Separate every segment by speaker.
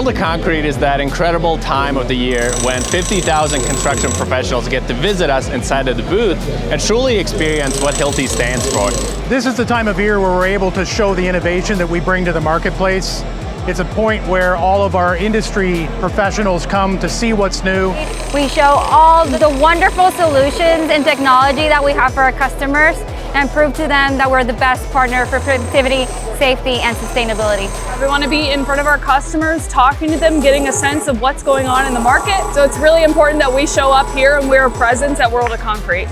Speaker 1: World of Concrete is that incredible time of the year when 50,000 construction professionals get to visit us inside of the booth and truly experience what Hilti stands for.
Speaker 2: This is the time of year where we're able to show the innovation that we bring to the marketplace. It's a point where all of our industry professionals come to see what's new.
Speaker 3: We show all the wonderful solutions and technology that we have for our customers and prove to them that we're the best partner for productivity, safety, and sustainability.
Speaker 4: We want to be in front of our customers, talking to them, getting a sense of what's going on in the market. So it's really important that we show up here and we're a presence at World of Concrete.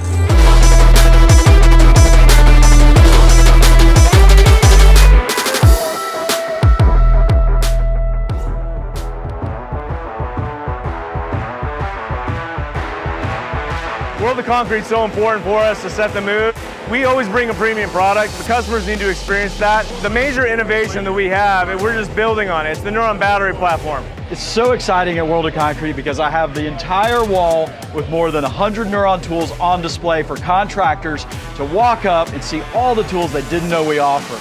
Speaker 5: World of Concrete is so important for us to set the mood. We always bring a premium product. The customers need to experience that. The major innovation that we have, and we're just building on it, it's the Neuron battery platform.
Speaker 6: It's so exciting at World of Concrete because I have the entire wall with more than 100 Neuron tools on display for contractors to walk up and see all the tools they didn't know we offered.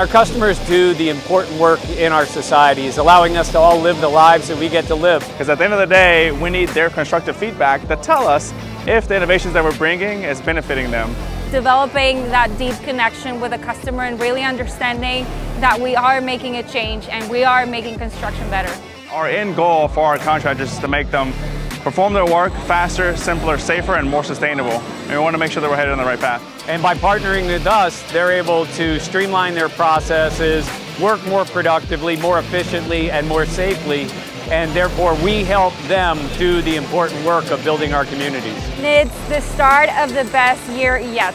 Speaker 7: Our customers do the important work in our societies, allowing us to all live the lives that we get to live.
Speaker 5: Because at the end of the day, we need their constructive feedback that tell us if the innovations that we're bringing is benefiting them.
Speaker 3: Developing that deep connection with the customer and really understanding that we are making a change and we are making construction better.
Speaker 5: Our end goal for our contractors is to make them perform their work faster, simpler, safer, and more sustainable. And we want to make sure that we're headed on the right path.
Speaker 7: And by partnering with us, they're able to streamline their processes, work more productively, more efficiently, and more safely. And therefore, we help them do the important work of building our communities.
Speaker 3: It's the start of the best year yet.